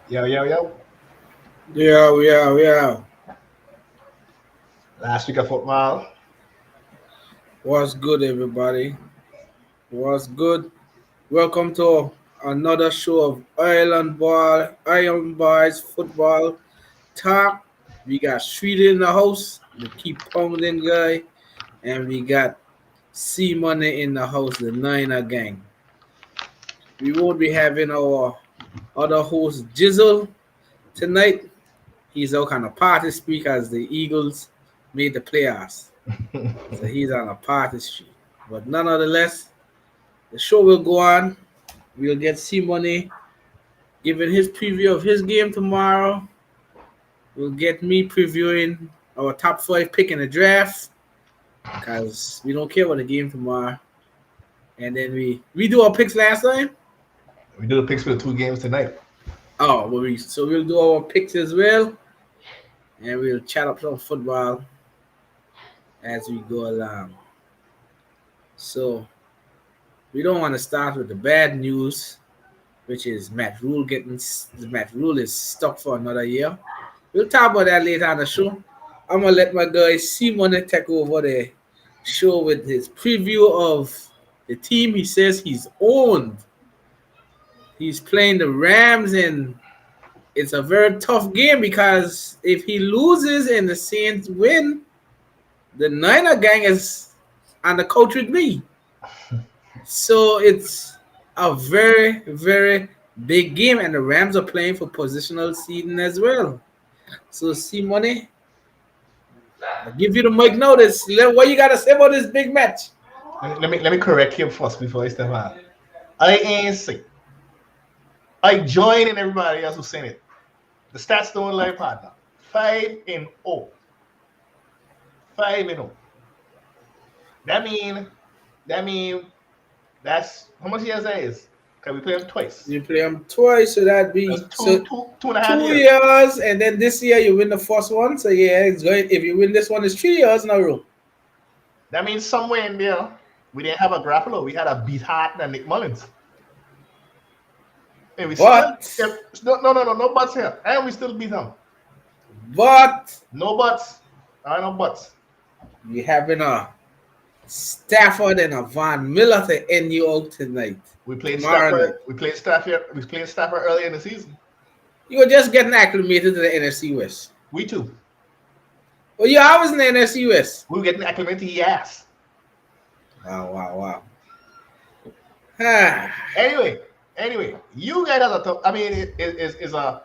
Yo, yo, yo. Yeah. Last week of football. What's good, everybody? What's good? Welcome to another show of Iron Boys Football Talk. We got Street in the house, the keep pounding guy, and we got C Money in the house, the Niner gang. We won't be having our other host Jizzle tonight. He's out on a party streak as the Eagles made the playoffs. So he's on a party streak. But nonetheless, the show will go on. We'll get C Money giving his preview of his game tomorrow. We'll get me previewing our top five pick in the draft because we don't care about the game tomorrow. And then we do our picks last time. We do the picks for the two games tonight. Oh, so we'll do our picks as well, and we'll chat up some football as we go along. So we don't want to start with the bad news, which is Matt Rule is stuck for another year. We'll talk about that later on the show. I'm gonna let my guy Simon take over the show with his preview of the team he says he's owned. He's playing the Rams, and it's a very tough game because if he loses and the Saints win, the Niner gang is on the couch with me. So it's a very, very big game, and the Rams are playing for positional seeding as well. So, see, money, I give you the mic notice. What you got to say about this big match? Let me correct him first before I step out. I ain't say. I join in everybody else who's saying it. The stats don't lie, partner. 5-0. 5-0. That mean that's how much years that is? Can we play them twice? You play them twice, so that'd That's be two and a half two years. years, and then this year you win the first one. So yeah, it's going. If you win this one, it's 3 years in a row. That means somewhere in there we didn't have a grappler. We had a beat heart and Nick Mullins. And we But still no buts here. And we still beat them. but No buts. No buts. you having a Stafford and a Von Miller to end you out tonight. We played Tomorrow night. Stafford. We played Stafford early in the season. You were just getting acclimated to the NFC West. We too. Well, you're always in the NFC West. We were getting acclimated. Yes. Wow. Ah, Anyway, you guys are tough. I mean, it is a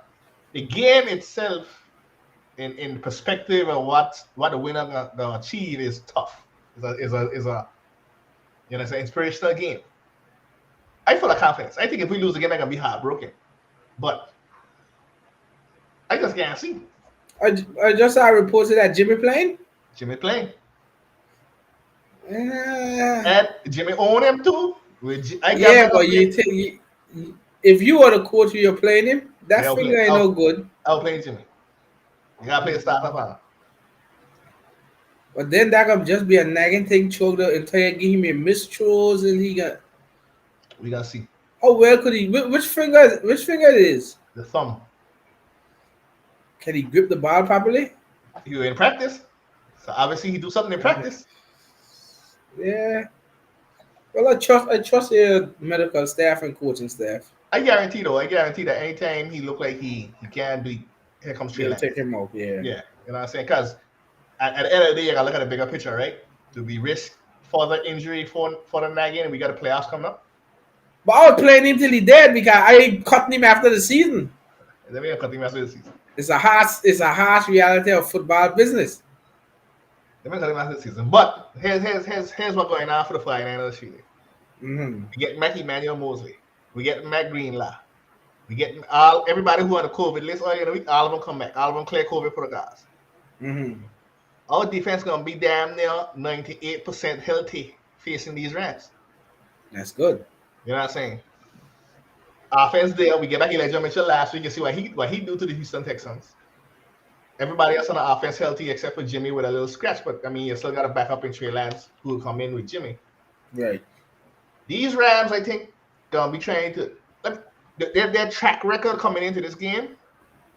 the game itself in perspective of what the winner gonna achieve is tough. Is a it's an inspirational game. I feel like confidence. I think if we lose again, I'm gonna be heartbroken. But I just can't see I just saw reported that Jimmy playing. Jimmy playing. Uh, And Jimmy own him too. yeah, but if you are the coach, you're playing him. That Yeah, finger ain't no good. I'll play Jimmy. You gotta play the starter power. But then that could just be a nagging thing. Choke the entire game. He missed throws, and he got. We gotta see How well could he? Which finger? Which finger it is? the thumb. Can he grip the ball properly? You in practice, so obviously he do something in practice. Yeah. Well, I trust your medical staff and coaching staff. I guarantee that anytime he look like he can be, here comes Trey You'll Lance. take him out. Yeah. Yeah, you know what I'm saying? Because at the end of the day, you gotta look at the bigger picture, right? Do we risk further injury for the nagging, and we got the playoffs coming up? But I was playing him till he dead because I cut him after the season. And then we gonna cut him after the season. It's a harsh reality of football business. Then we cut him after the season. But here's what's going on for the 49ers, Chile. Mm-hmm. We get Matt Emmanuel Mosley. We get Matt Greenlaw. We get everybody who on the COVID list earlier in the week. All of them come back. All of them clear COVID protocols. Mm-hmm. Our defense gonna be damn near 98% healthy facing these Rams. That's good. You know what I'm saying? Offense there. We get back Elijah Mitchell last week and see what he do to the Houston Texans. Everybody else on the offense healthy except for Jimmy with a little scratch. But I mean, you still got a backup in Trey Lance who will come in with Jimmy. Right. These Rams, I think, gonna be trying to. their track record coming into this game,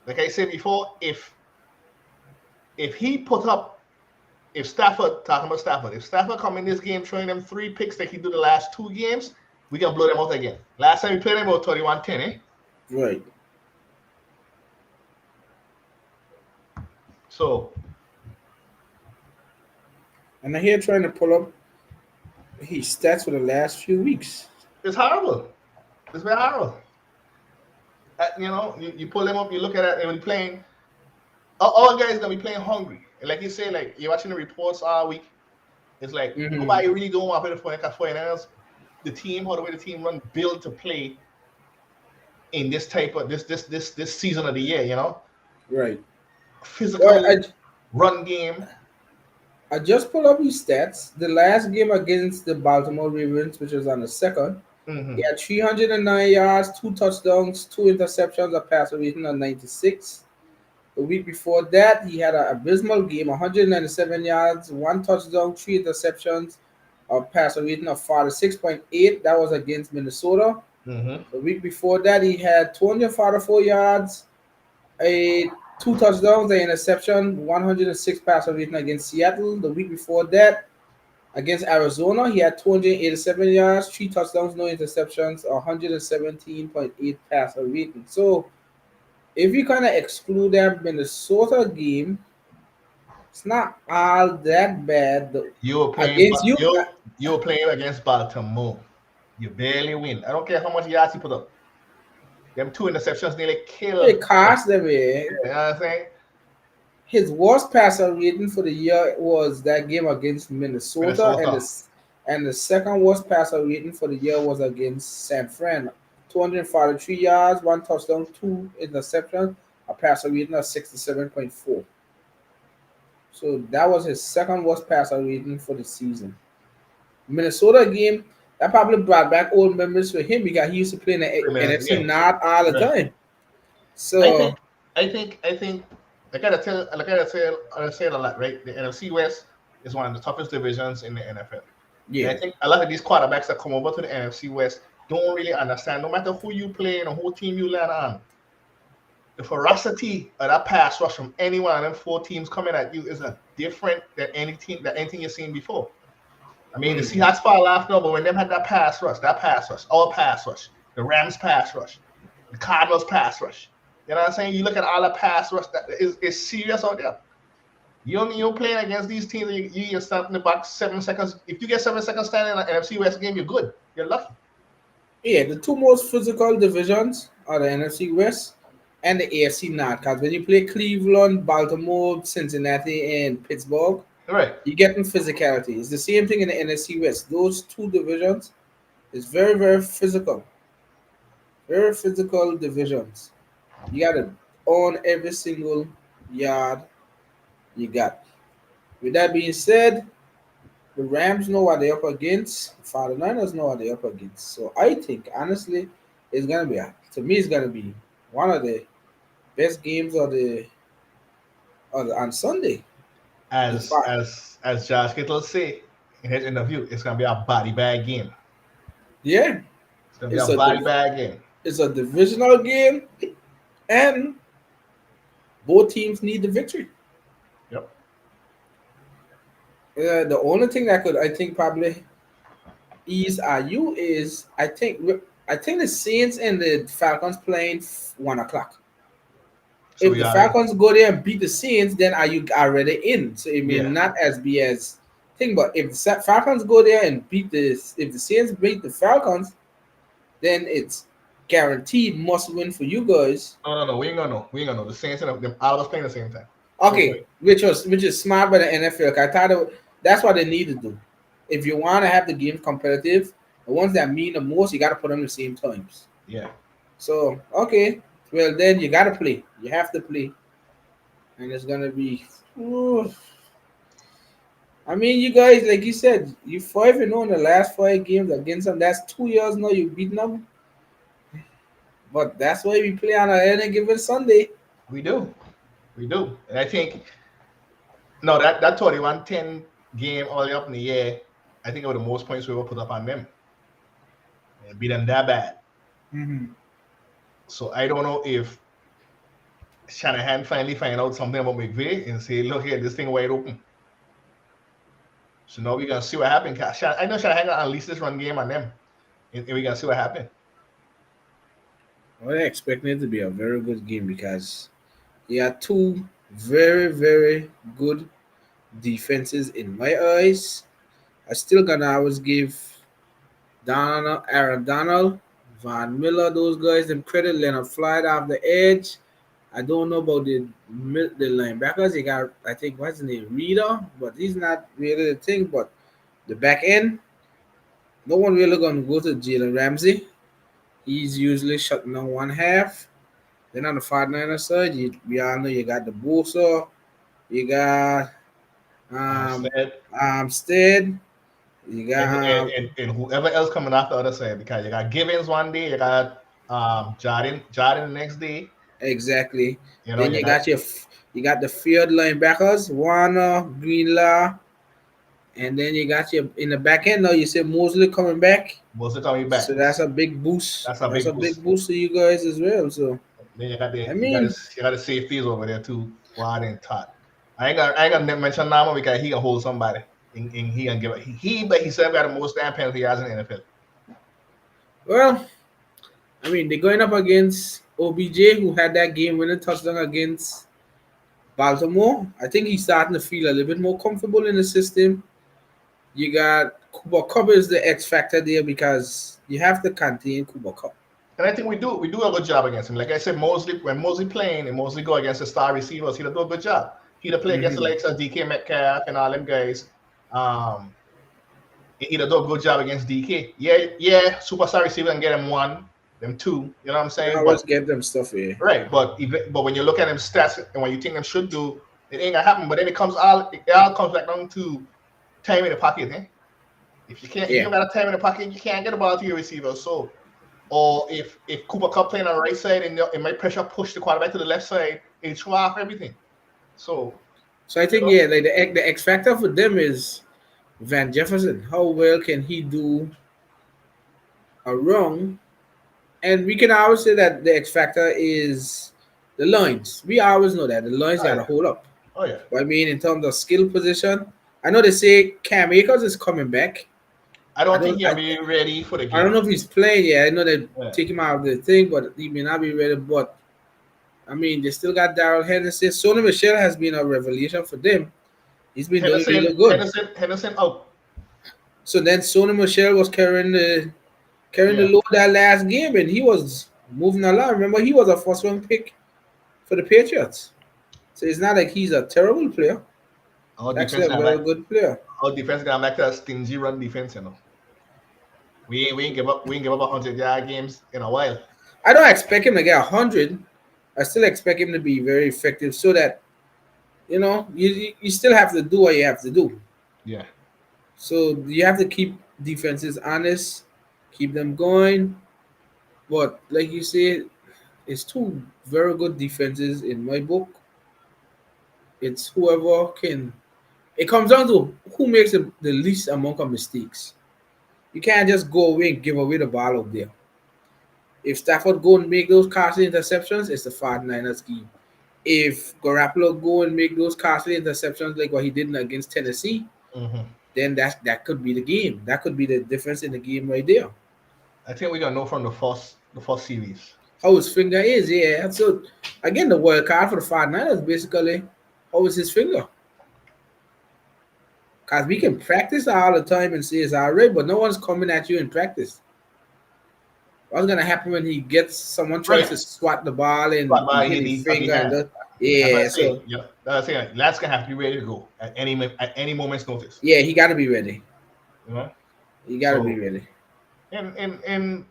like I said before, if he put up, if Stafford, talking about Stafford, if Stafford come in this game showing them 3 picks like he do the last 2 games, we can blow them out again. Last time we played them about 31-10, eh? Right. So And I'm here trying to pull up his stats for the last few weeks. it's horrible. It's very horrible. You pull them up, you look at it, and when playing, all guys gonna be playing hungry. And like you say, like you're watching the reports all week. It's like Mm-hmm. nobody really don't want to play the 49ers. The team, how the way the team run, built to play in this type of this season of the year. Right. Well, Physical run game. I just pulled up his stats. The last game against the Baltimore Ravens, which was on the second, he Mm-hmm. had 309 yards, 2 touchdowns, 2 interceptions, a passer rating of 96. The week before that, he had an abysmal game, 197 yards, 1 touchdown, 3 interceptions, a passer rating of 46.8. That was against Minnesota. Mm-hmm. The week before that, he had 244 yards, a 2 touchdowns, an interception, 106 passer rating against Seattle. The week before that, against Arizona, he had 287 yards, 3 touchdowns, no interceptions, 117.8 passer rating. So if you kind of exclude that Minnesota game, it's not all that bad You were playing, against you. you were playing against Baltimore. You barely win. I don't care how much yards you put up. Them 2 interceptions nearly It kill. cost them. You know what I'm saying? His worst passer rating for the year was that game against Minnesota, and Minnesota. the second worst passer rating for the year was against San Fran. 243 yards, 1 touchdown, 2 interceptions, a passer rating of 67.4. So that was his second worst passer rating for the season. Minnesota game, that probably brought back old memories for him because he used to play in the 3 minutes NFC again. North all the Right. time. I So think, I think. I say it a lot, right? The NFC West is one of the toughest divisions in the NFL. And I yeah, think a lot of these quarterbacks that come over to the NFC West don't really understand, no matter who you play and who team you land on, the ferocity of that pass rush from any one of them 4 teams coming at you is a different than anything you've seen before. I mean, the mm, Seahawks probably laugh now, but when them had that pass rush, our pass rush, the Rams pass rush, the Cardinals pass rush. You know what I'm saying? You look at all the pass rush that is serious out there. You're playing against these teams. You get stopped in the box 7 seconds. If you get 7 seconds standing in an NFC West game, you're good. You're lucky. yeah, the two most physical divisions are the NFC West and the AFC North. Because when you play Cleveland, Baltimore, Cincinnati, and Pittsburgh, Right. you're getting physicality. It's the same thing in the NFC West. Those two divisions is very, very physical divisions. You got to own every single yard you got. With that being said, the Rams know what they're up against. The 49ers know what they're up against. So I think, honestly, it's going to be, to me, it's going to be one of the best games on Sunday. The As five. as as Josh Kittle say in his interview, it's gonna be a body bag game. Yeah, It's gonna be a it's a body div- bag game. it's a divisional game, and both teams need the victory. Yep. The only thing that could, I think, probably ease you is I think the Saints and the Falcons playing 1 o'clock. So If we the are in. Falcons go there and beat the Saints, then are you already in? So it may Yeah. not as be as thing, but if the Falcons go there and beat this, if the Saints beat the Falcons, then it's guaranteed must win for you guys. No. We ain't gonna know. We ain't gonna know. The Saints and them all of us playing the same time. So Okay, which is smart by the NFL. 'Cause I thought that's what they need to do. If you want to have the game competitive, the ones that mean the most, you got to put them the same times. yeah. So okay, well then you got to play. You have to play, and it's gonna be. Ooh. I mean, you guys, like you said, you 5-0 in the last 5 games against them. That's 2 years now you've beaten them. But that's why we play on any given Sunday. We do. We do. And I think no, that 21-10 game all the way up in the year, I think it was the most points we ever put up on them. And beat them that bad. Mm-hmm. So I don't know if Shanahan finally find out something about McVay and say, look here, this thing wide open. So now we're gonna see what happens. I know Shanahan gonna unleash this run game on them, and we're gonna see what happens. Well, I expecting it to be a very good game because you have two very, very good defenses in my eyes. I still gonna always give Donald, Aaron Donald, Von Miller, those guys them credit. Leonard Floyd off the edge. I don't know about the linebackers. You got I think what's his name Reader, but he's not really the thing. But the back end, no one really gonna go to Jalen Ramsey. He's usually shutting down one half. Then on the 49er side, we all know you got the Bosa, you got um Instead, Stead, you and, got and whoever else coming off the other side, because you got Givens one day, you got Jordan the next day. exactly. You know, Then you got you got the field linebackers, Warner, Greenlaw, and then you got your in the back end now you say Mosley coming back. Mosley coming back. So that's a big boost. That's a That's a big big boost. boost to you guys as well. So Then you got I the mean, you got the safeties over there too, Ward and Todd. I ain't gonna mention Nama because he can hold somebody and he can give it. But he said got the most damn penalty yards in the NFL. well, I mean they're going up against OBJ who had that game winning touchdown against Baltimore. I think he's starting to feel a little bit more comfortable in the system. You got Cooper Cup is the X factor there because you have to contain Cooper Cup. And I think we do a good job against him. Like I said, Mosley when Mosley playing and Mosley go against the star receivers, he'll do a good job. He'll play against the Hmm. likes of DK Metcalf and all them guys. Um, he'll do a good job against DK. Yeah, superstar receiver and get him one, them two. You know what I'm You saying? But always get them stuff here. right, but when you look at them stats and what you think them should do, it ain't gonna happen. But then it all comes back down to time in the pocket. Eh? If you Yeah. don't got a time in the pocket, you can't get the ball to your receiver. So or if Cooper Cup playing on the right side and it might pressure push the quarterback to the left side, it throw off everything. So So I you think know, yeah, like the X factor for them is Van Jefferson. How well can he do a run? And we can always say that the X factor is the lines. We always know that the lines oh got to yeah, hold up. oh yeah. But I mean, in terms of skill position, I know they say Cam Akers is coming back. I I don't think don't. he'll be ready for the I don't game. know if he's playing yet. I know they Yeah. take him out of the thing, but he may not be ready. But I mean, they still got Daryl Henderson. Sony Michelle has been a revelation for them. He's been doing Henderson, really good. Henderson, Henderson out. So then Sony Michelle was carrying the Yeah. load that last game, and he was moving along. Remember, he was a first round pick for the Patriots. So it's not like he's a terrible player. Our He's actually defense a got very back. good player. Our defense got back to a stingy run defense. You know, we ain't give up 100-yard games in a while. I don't expect him to get 100. I still expect him to be very effective so that, you still have to do what you have to do. Yeah. So you have to keep defenses honest, keep them going. But like you said, it's two very good defenses in my book. It's whoever can. It comes down to who makes the least amount of mistakes. You can't just go away and give away the ball out there. If Stafford go and make those costly interceptions, it's the 49ers game. If Garoppolo go and make those costly interceptions like what he did against Tennessee, Hmm. then that could be the game. That could be the difference in the game right there. I think we're gonna know from the first series. How his finger is, yeah. So again, the wild card for the 49ers basically, how is his finger? Because we can practice all the time and say it's all right, but no one's coming at you in practice. What's gonna happen when he gets someone tries Right. to swat the ball and But he by hit he his need a finger and hand. That's what I yeah, say. so Yeah, that's what I say. Lads gonna have to be ready to go at any moment's notice. yeah, he gotta be ready. You know. He gotta be So ready. and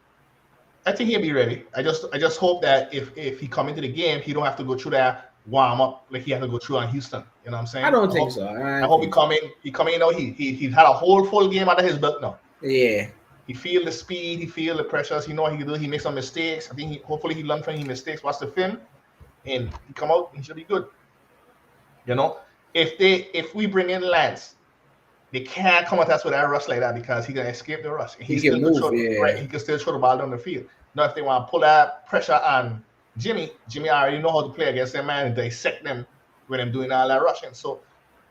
I think he'll be ready. I just hope that if he come into the game, he don't have to go through that warm up like he had to go through on Houston. You know what I'm I saying? don't I think hope so. I I hope he think so. come in. He come in. You know, he's had a whole full game under his belt now. Yeah. He feel the speed. He feel the pressures. He know what he can do. He makes some mistakes. I think hopefully he learn from his mistakes. Watch the film, and he come out. He should be good. You know, if we bring in Lance, they can't come at us with that rush like that because he gonna escape the rush. And he He still can could move, throw right. yeah. He can still throw the ball down the field. Now, if they want to pull that pressure on Jimmy already know how to play against them man and dissect them when I'm doing all that rushing. So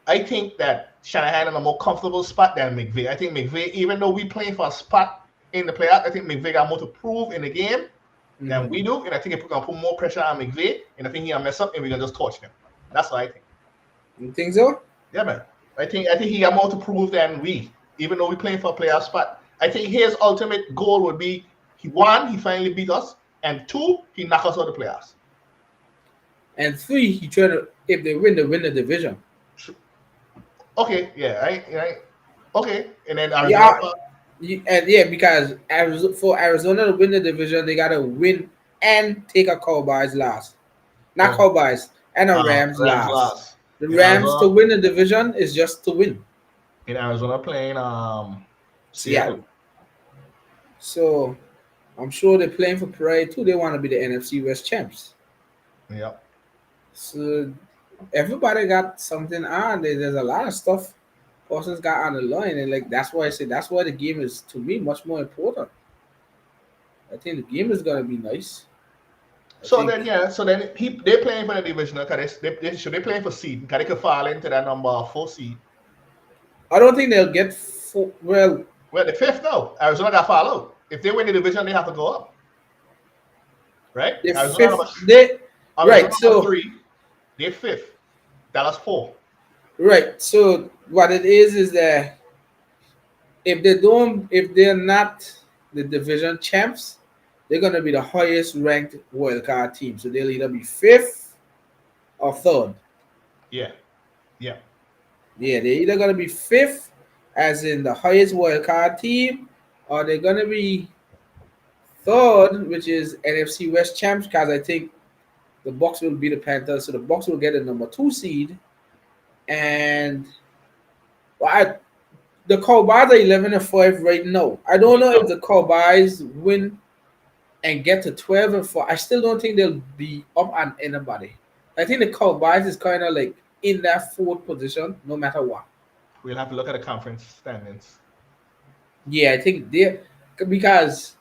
I think that Shanahan in a more comfortable spot than McVay. I think McVay, even though we playing for a spot in the playoff, I think McVay got more to prove in the game than we do. And I think it's going to put more pressure on McVay. And I think he'll mess up and we're going to just torch him. That's what I think. You think so? Yeah, man. I think he got more to prove than we, even though we playing for a playoff spot. I think his ultimate goal would be he finally beat us, and two, he knock us out of the playoffs. And three, he try to if they win the division. Okay, yeah, right. Okay, and then Arizona. Because for Arizona to win the division, they gotta win and take a Cowboys last, not Cowboys and a Rams Rams last. lost. The In Rams to Arizona, win the division is just to win. in Arizona playing Seattle. So I'm sure they're playing for pride too. They want to be the NFC West champs. Yeah. So everybody got something on. There's a lot of stuff Parsons got on the line, and like that's why I say that's why the game is to me much more important. I think the game is gonna be nice. So then they're playing for the divisional because they playing for seed because they could fall into that number 4 seed. I don't think they'll get well. Well, the fifth though, Arizona got fall out. If they win the division, they have to go up. Right? The Arizona fifth, Arizona So 3, they're fifth. Dallas 4. Right. So what it is that if they're not the division champs, they're gonna be the highest ranked wild card team. So they'll either be fifth or third. Yeah. Yeah, they're either gonna be fifth, as in the highest wild card team, or they're gonna be third, which is NFC West champs, because I think the Bucks will be the Panthers, so the Bucks will get a number 2 seed, and the Cowboys are 11-5 right now. I don't know if the Cowboys win and get to 12-4. I still don't think they'll be up on anybody. I think the Cowboys is kind of like in that fourth position, no matter what. We'll have to look at the conference standings. Yeah, I think because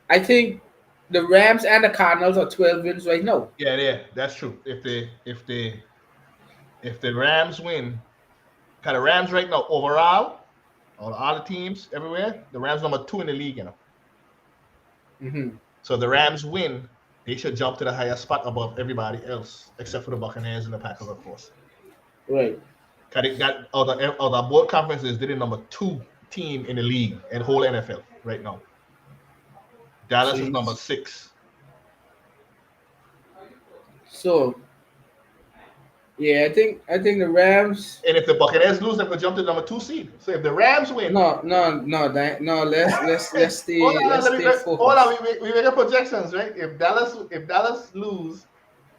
I think the Rams and the Cardinals are 12 wins right now. Yeah, that's true. If the Rams win, because the Rams right now overall, all the teams everywhere, the Rams number 2 in the league, So the Rams win, they should jump to the highest spot above everybody else, except for the Buccaneers and the Packers, of course. Right. Because they got other both conferences, they're the number 2 team in the league and whole NFL right now. Dallas is number 6. So, yeah, I think the Rams. And if the Buccaneers lose, they could jump to the number 2 seed. So if the Rams win, no. Let's stay. Let's stay focused. Hold on, we make a projections, right? If Dallas lose,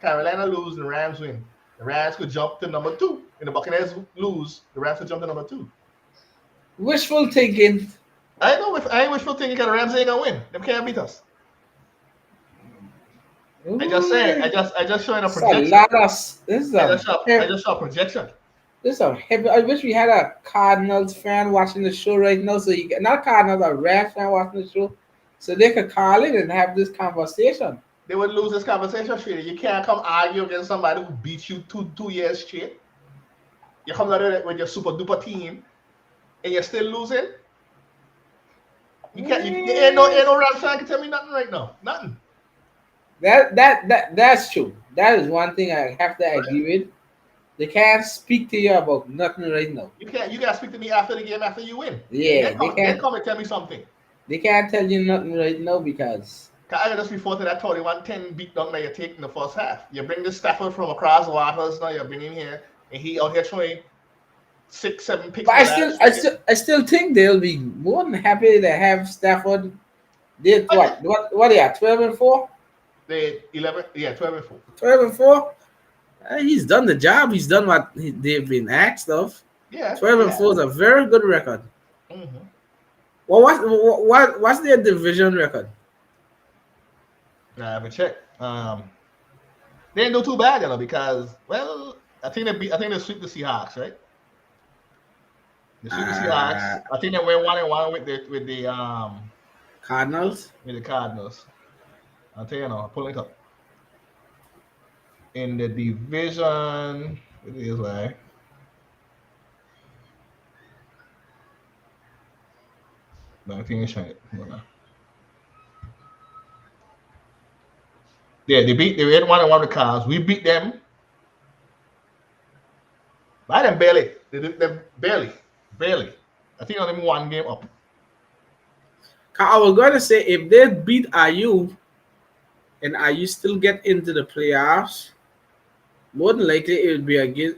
Carolina lose, and the Rams win, the Rams could jump to number 2. And the Buccaneers lose, the Rams could jump to number 2. Wishful thinking. I know. If I ain't wishful thinking, because the Rams ain't gonna win. They can't beat us. Ooh. I just said. I just showing a projection. I just saw a projection. This is a heavy. I wish we had a Cardinals fan watching the show right now, so you get not Cardinals, a Rams fan watching the show, so they could call in and have this conversation. They would lose this conversation straight. You can't come argue against somebody who beat you two years straight. You come out there with your super duper team, and you're still losing. You can't. Ain't no Rams fan can tell me nothing right now. Nothing. That's true. That is one thing I have to agree with. They can't speak to you about nothing right now. You gotta speak to me after the game after you win. Yeah, they come and tell me something. They can't tell you nothing right now because I just refer to that 31-10 beat down that you take in the first half. You bring this Stafford from across the waters now. You bring him here, and he out here throwing 6-7 picks. But I still think they'll be more than happy to have Stafford. They what they are 12-4. They 11, 12-4. 12-4. He's done the job. He's done what they've been asked of. Yeah. 12-4 is a very good record. Mm-hmm. Well, what's their division record? I have a check. They didn't do too bad, because I think they sweep the Seahawks, right? They sweep the Seahawks. I think they went 1-1 with the Cardinals. with the Cardinals. I'll tell you now, I'm pulling it up. In the division, it is like, no, I think it's showing it. Hold on. Yeah, they had 1-1 the Cards. We beat them by them barely. They did them barely. Barely. I think only one game up. I was going to say if they beat IU and IU still get into the playoffs, more than likely it would be against.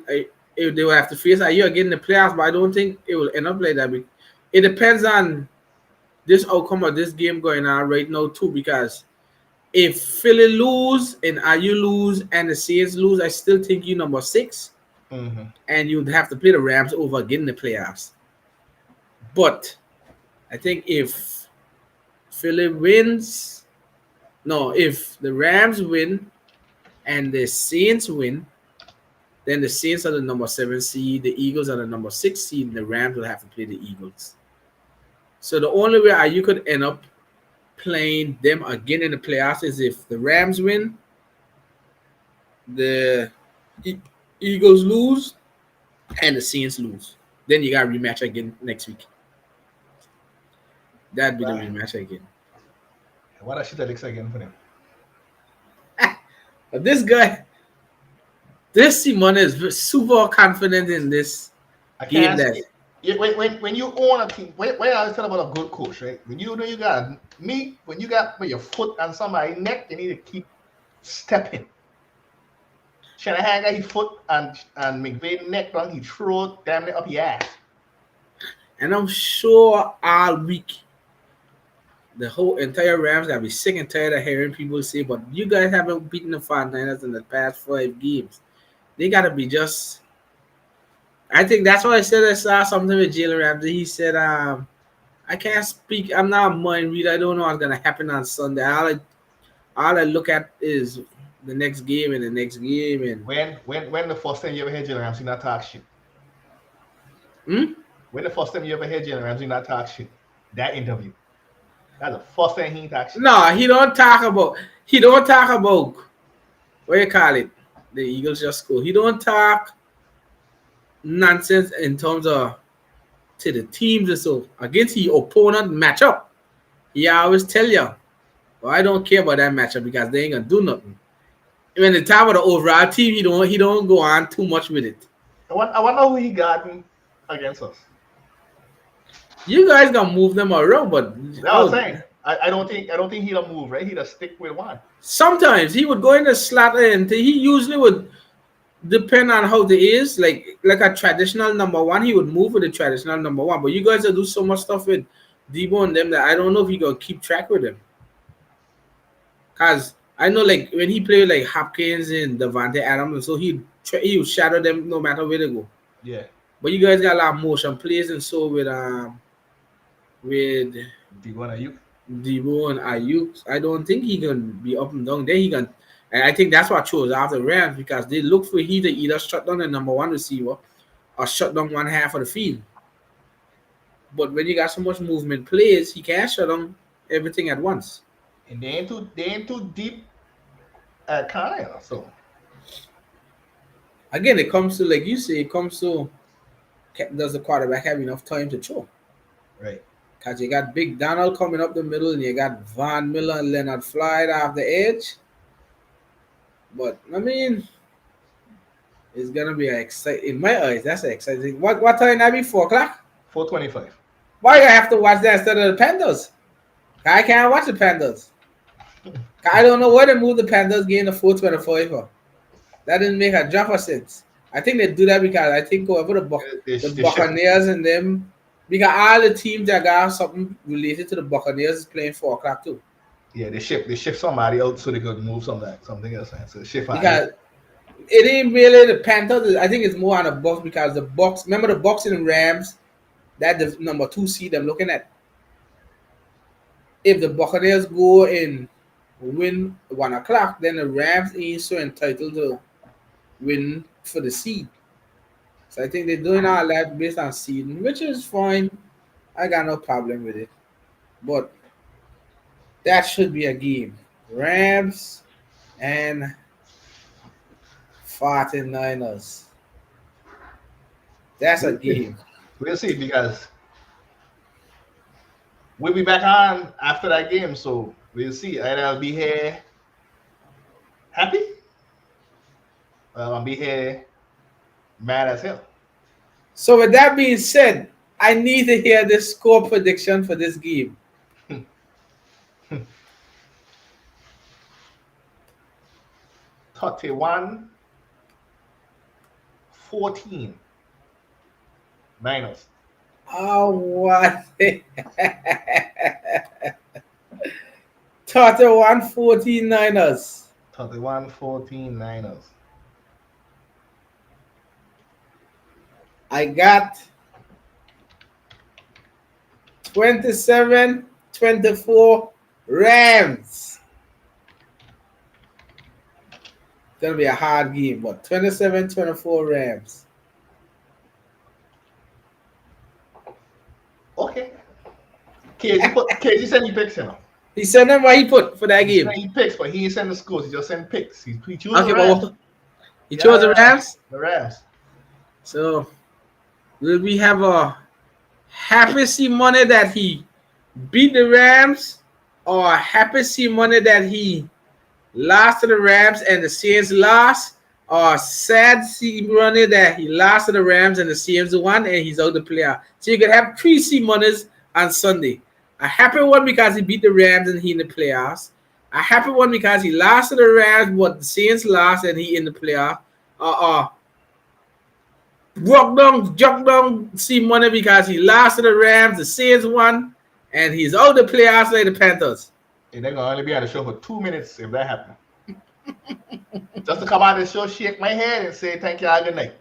If they will have to face IU again in the playoffs, but I don't think it will end up like that. It depends on this outcome of this game going on right now too. Because if Philly lose and IU lose and the Saints lose, I still think you number 6, Mm-hmm. and you'd have to play the Rams over again in the playoffs. But I think if Philly wins, no, if the Rams win and the Saints win, then the Saints are the number 7 seed, the Eagles are the number 6 seed, and the Rams will have to play the Eagles. So the only way you could end up playing them again in the playoffs is if the Rams win, the E- Eagles lose, and the Saints lose. Then you got a rematch again next week. That'd be the Right. rematch again. What a shit that looks again for them. But this Simon is super confident in this I game can't that see. Yeah, when you own a team, when I was talking about a good coach, right? When you know you got me, when you got your foot on somebody's neck, you need to keep stepping. Shanahan got his foot and McVay neck down, he throw it damn near up his ass. and I'm sure all week the whole entire Rams gotta be sick and tired of hearing people say, but you guys haven't beaten the 49ers in the past 5 games. They gotta be just I think that's why I said I saw something with Jalen Ramsey. He said, I can't speak, I'm not a mind reader. I don't know what's gonna happen on Sunday. All I look at is the next game and the next game and When the first time you ever heard Jalen Ramsey not talk shit? hmm? When the first time you ever heard Jalen Ramsey not talk shit? That interview. That's the first time he talk shit. No, he don't talk about what you call it. The Eagles just score. He don't talk nonsense in terms of to the teams and so against the opponent matchup. He always tell you, well, I don't care about that matchup because they ain't gonna do nothing. When the time of the overall team, he don't go on too much with it. I wonder who he got against us. You guys gonna move them around, but That's what I'm oh, saying. I don't think he'll move, right? He'll stick with one. sometimes he would go in the slot and he usually would depend on how they is like a traditional number one. He would move with a traditional number one, but you guys will do so much stuff with Debo and them that I don't know if he gonna keep track with them. Cause I know like when he played like Hopkins and Devontae Adams, and so he would shadow them no matter where they go. Yeah. But you guys got a lot of motion plays and so with Do you wanna you? Debo and Ayuk, I don't think he can be up and down. Then he can, and I think that's what chose after Rams because they look for he to either shut down the number one receiver or shut down one half of the field. But when you got so much movement plays, he can't shut down everything at once. And they ain't too deep at Kyle. So Again, it comes to like you say, it comes to does the quarterback have enough time to throw? right. Because you got Big Donald coming up the middle, and you got Von Miller and Leonard Floyd off the edge. But I mean, it's gonna be exciting in my eyes. That's exciting. What time that be 4 o'clock? 425. Why you have to watch that instead of the Panthers? I can't watch the Panthers. I don't know why they moved the Panthers game to 4:25 for. That didn't make a drop of sense. I think they do that because I think whoever the They shift. Buccaneers and them because all the teams that got something related to the Buccaneers is playing 4 o'clock too. Yeah, they shift somebody out so they could move something else. So they shift out. Because it ain't really the Panthers. I think it's more on the Bucks because the Bucks. Remember the Bucks and Rams. That the number 2 seed I'm looking at. If the Buccaneers go and win 1 o'clock, then the Rams ain't so entitled to win for the seed. So I think they're doing all that based on seeding, which is fine. I got no problem with it. But That should be a game. Rams and 49ers. That's a We'll see. game. We'll see because we'll be back on after that game, so we'll see. Either I'll be here happy, or I'll be here mad as hell. So with that being said, I need to hear the score prediction for this game. 31-14 Niners. Oh, what? 31-49ers. 31-14 Niners. I got 27-24 Rams. It's going to be a hard game, but 27-24 Rams. Okay. KG send me picks, you know. He sent them what he put for that game. He picks, but he ain't send the scores. He just send picks. He chose Okay, the Rams. but he chose the Rams? The Rams. So, will we have a happy see money that he beat the Rams, or a happy see money that he lost to the Rams and the Saints lost, or sad see money that he lost to the Rams and the Saints won and he's out the playoff? So you could have 3 C monies on Sunday. A happy one because he beat the Rams and he in the playoffs. A happy one because he lost to the Rams, but the Saints lost and he in the playoff. Jump down, see money because he lost to the Rams, the Saints won, and he's out the playoffs like the Panthers. And they're gonna only be on the show for 2 minutes if that happens. Just to come on the show, shake my head, and say thank you, all good night.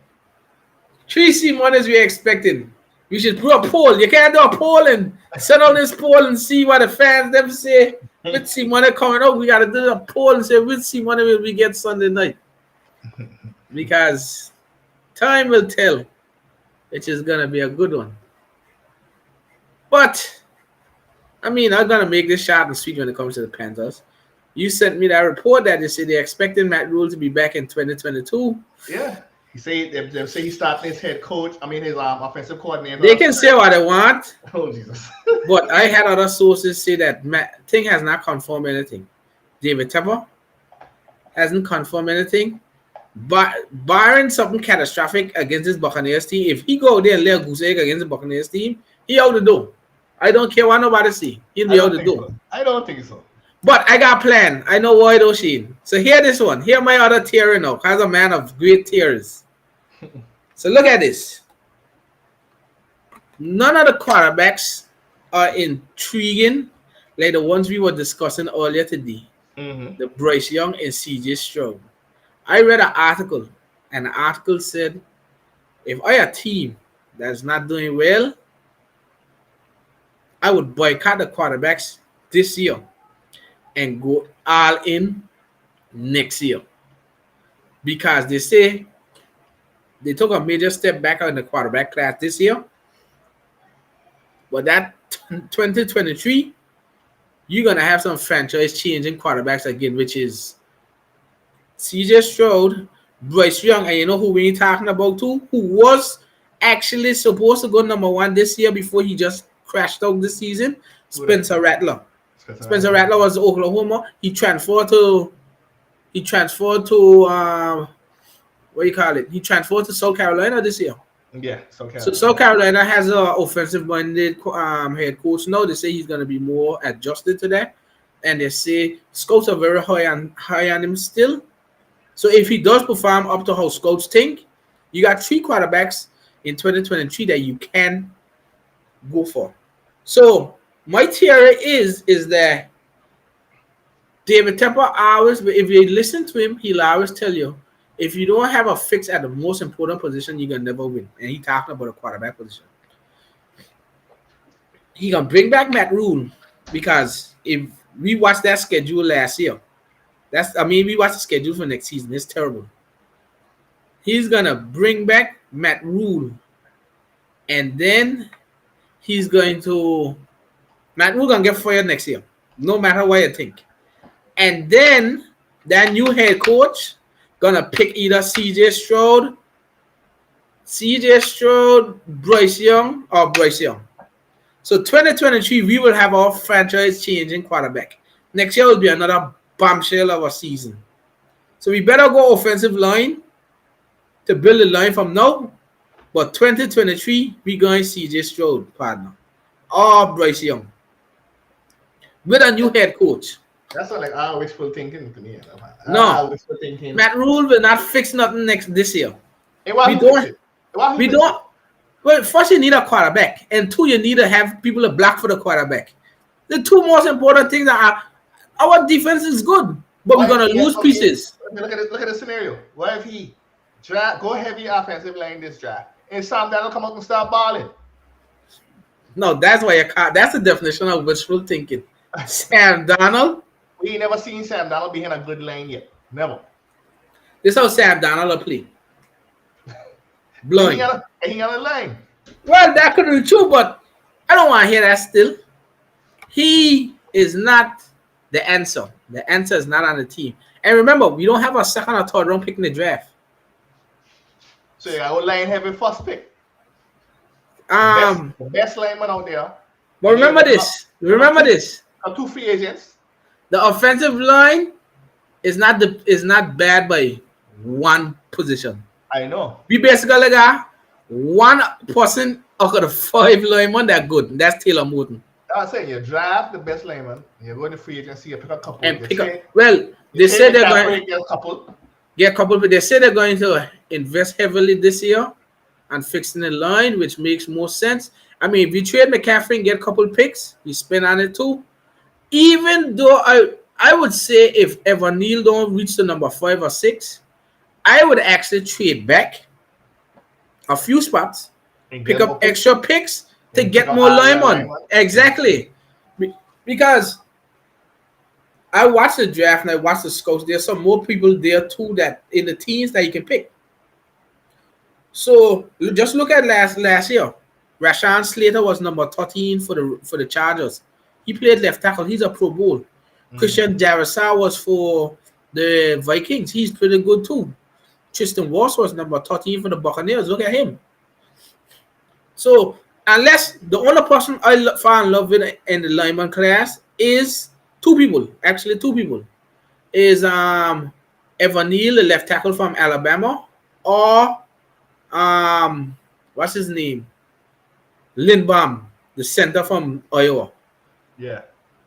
3 C monies we're expecting. We should do a poll. You can't do a poll and send out this poll and see what the fans them say. Which C money coming out? We gotta do a poll and say which C money will we get Sunday night. Because time will tell which is gonna be a good one. But I'm gonna make this short and sweet when it comes to the Panthers. You sent me that report that they say they're expecting Matt Rule to be back in 2022. Yeah. He say they say he's starting his head coach. His offensive coordinator. They can say what they want. Oh Jesus! But I had other sources say that Matt Thing has not confirmed anything. David Tepper hasn't confirmed anything. But barring something catastrophic against this Buccaneers team, if he go there and lay a goose egg against the Buccaneers team, he out the door. I don't care what nobody see. He'll be out the door. So. I don't think so. But I got a plan. I know why though, Shane. So hear this one. Hear my other theory now. As a man of great theories. So look at this. None of the quarterbacks are intriguing like the ones we were discussing earlier today. Mm-hmm. The Bryce Young and CJ Stroud. I read an article, and the article said, if I a team that's not doing well, I would boycott the quarterbacks this year and go all in next year. Because they say they took a major step back in the quarterback class this year. But that 2023, you're going to have some franchise changing quarterbacks again, which is CJ Stroud, Bryce Young, and you know who we're talking about too? Who was actually supposed to go number 1 this year before he just crashed out this season? Spencer Rattler. Spencer Rattler was Oklahoma. He transferred to what do you call it? He transferred to South Carolina this year. Yeah, South Carolina. So South Carolina has an offensive-minded head coach now. They say he's going to be more adjusted to that, and they say scouts are very high on him still. So if he does perform up to how scouts think, you got 3 quarterbacks in 2023 that you can go for. So my theory is that David Tepper always, if you listen to him, he'll always tell you, if you don't have a fix at the most important position, you're going to never win. And he's talking about a quarterback position. He going to bring back Matt Rule because if we watched that schedule last year, we watched the schedule for next season. It's terrible. He's going to bring back Matt Rule. And then Matt Rule going to get fired next year. no matter what you think. And then that new head coach gonna pick either CJ Stroud, Bryce Young, or Bryce Young. So 2023, we will have our franchise changing quarterback. Next year will be another bombshell of a season. So we better go offensive line to build a line from now. But 2023, we going CJ Stroud, partner. Or Bryce Young. With a new head coach. That's not like our wishful thinking to me. You know. No. Wishful thinking. Matt Rule will not fix nothing next this year. Hey, why We who fix don't it? Why who we fix it? don't well, first you need a quarterback. And two, you need to have people to block for the quarterback. The two most important things are our defense is good, but we're Why if gonna he lose okay? pieces. Look at the scenario. What if he go heavy offensive line this draft, and Sam Darnold come out and start balling? No, that's why you can't. That's the definition of wishful thinking. Sam Donald. We ain't never seen Sam Darnold behind a good line yet. Never. This is how Sam Donald will play. And he Blind. got a line. Well, that could be true, but I don't want to hear that still. He is not the answer. The answer is not on the team. And remember, we don't have a second or third round pick in the draft. So you got a line heavy first pick. Um, The best lineman out there. but remember this. Remember this. Two free agents. The offensive line is not bad by one position. I know. We basically got one person out of the five linemen that good. That's Taylor Moton. I'm saying you draft the best lineman, you go to free agency, you pick a couple. And You pick up. trade- Well, they you said trade they're McCaffrey, going get a couple. get a couple. But they said they're going to invest heavily this year and fixing the line, which makes more sense. I mean, if you trade McCaffrey and get a couple picks, you spend on it too. Even though I would say if Evan Neal don't reach the number 5 or 6, I would actually trade back a few spots, And pick get up more picks. extra picks to And get pick up more higher linemen. Exactly. Because I watched the draft and I watched the scouts. There's some more people there too that in the teams that you can pick. So just look at last year. Rashawn Slater was number 13 for the Chargers. He played left tackle. He's a Pro Bowl. Christian Darrisaw was for the Vikings. He's pretty good too. Tristan Wirfs was number 13 for the Buccaneers. Look at him. So unless the only person I fall in love with in the lineman class is two people. Actually, two people is Evan Neal, the left tackle from Alabama, or what's his name? Lindbaum, the center from Iowa. Yeah.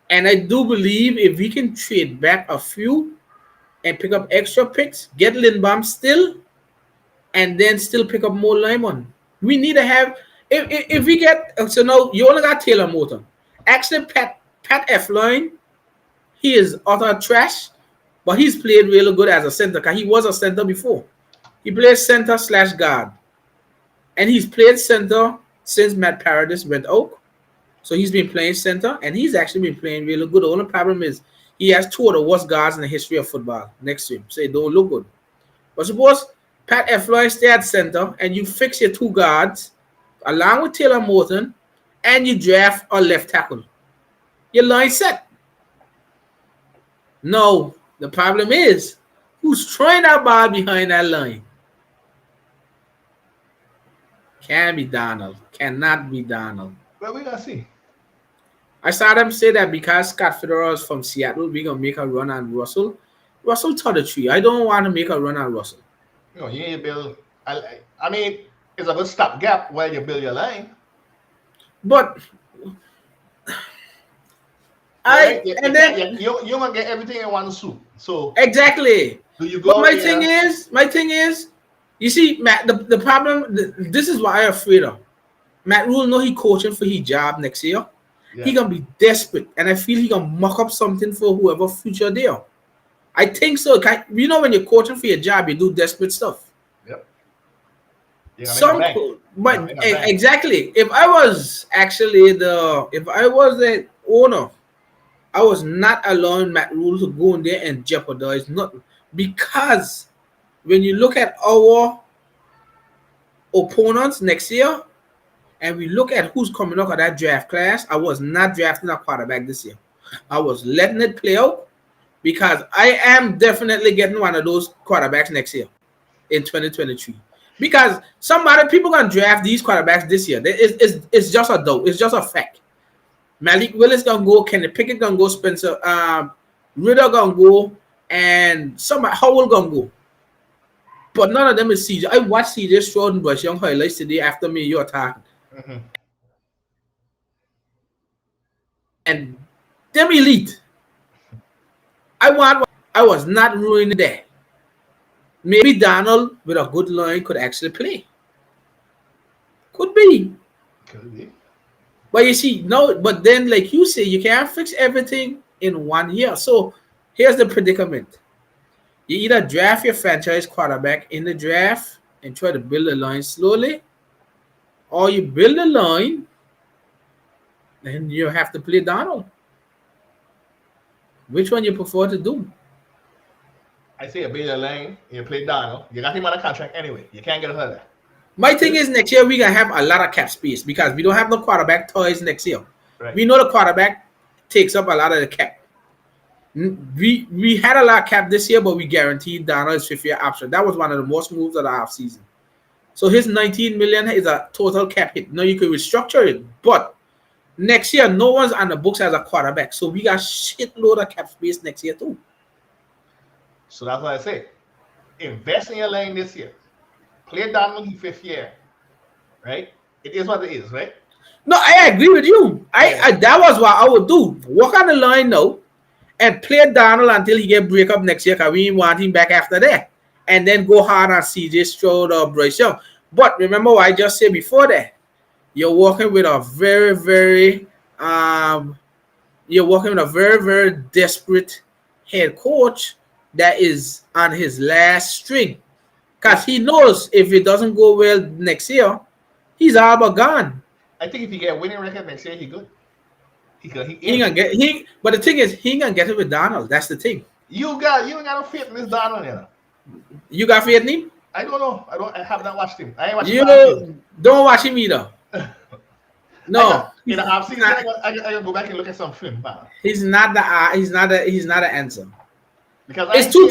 And I do believe if we can trade back a few and pick up extra picks, get Lindbaum still, and then still pick up more linemen. We need to have if we get so now you only got Taylor Moton. Actually, Pat Efline, he is utter trash, but he's played really good as a center because he was a center before. He played center / guard, and he's played center since Matt Paradis went out. So he's been playing center, and he's actually been playing really good. The only problem is he has two of the worst guards in the history of football next to him, so it don't look good. But suppose Pat Efloy stay at center, and you fix your two guards along with Taylor Moton, and you draft a left tackle. Your line set. No, the problem is who's throwing that ball behind that line? Can't be Donald. Cannot be Donald. Well, we gotta see. I saw them say that because Scott Federer is from Seattle, we're gonna make a run on Russell. Russell taught the tree. I don't want to make a run on Russell. You know, you need to build. I mean, it's a good stopgap while you build your line. But Right? you're gonna get everything in one soup. So exactly. do you go? But my thing is, you see, Matt, the problem. This is why I'm afraid of. Matt Rule know he coaching for his job next year. Yeah. He gonna be desperate, and I feel he gonna muck up something for whoever future there. I think so. You know, when you're coaching for your job, you do desperate stuff. Yep. But exactly. If I was the owner, I was not allowing Matt Rule to go in there and jeopardize nothing. Because when you look at our opponents next year, and we look at who's coming up at that draft class, I was not drafting a quarterback this year. I was letting it play out because I am definitely getting one of those quarterbacks next year in 2023. Because somebody people gonna draft these quarterbacks this year. It's just a dope. It's just a fact. Malik Willis gonna go. Kenny Pickett gonna go. Spencer Ritter gonna go, and somebody Howell gonna go. But none of them is CJ. I watched CJ Stroud and Bryce Young highlights today after me your talking, Mm-hmm. and them elite. I was not ruining that. Maybe Donald with a good line could actually play. Could be. Could be. But you see, no, but then like you say, you can't fix everything in 1 year. So here's the predicament. You either draft your franchise quarterback in the draft and try to build a line slowly, or you build a line and you have to play Donald. Which one you prefer to do? I say a bit of lane, you play Donald. You got him on a contract anyway. You can't get ahead of that. My thing is next year we're gonna have a lot of cap space because we don't have no quarterback toys next year. Right. We know the quarterback takes up a lot of the cap. We had a lot of cap this year, but we guaranteed Donald's 5th-year option. That was one of the most moves of the offseason. So his 19 million is a total cap hit. Now you could restructure it, but next year no one's on the books as a quarterback. So we got shitload of cap space next year too. So that's what I say. Invest in your lane this year. Play Donald in 5th year. Right? It is what it is, right? No, I agree with you. I that was what I would do. Walk on the line now and play Donald until he get break up next year because we want him back after that. And then go hard on CJ Stroud or Bryce Young. But remember what I just said before that. You're working with a very, very desperate head coach that is on his last string. Because he knows if it doesn't go well next year, he's all but gone. I think if he get a winning record next year, he good. But the thing is, he ain't gonna get it with Donald. That's the thing. You ain't got no faith in this Donald, you know. You got faith in him? I don't know. I have not watched him. I ain't watched him. You don't watch him either. No. In the offseason, I gotta go back and look at some film. He's not the answer. Because it's two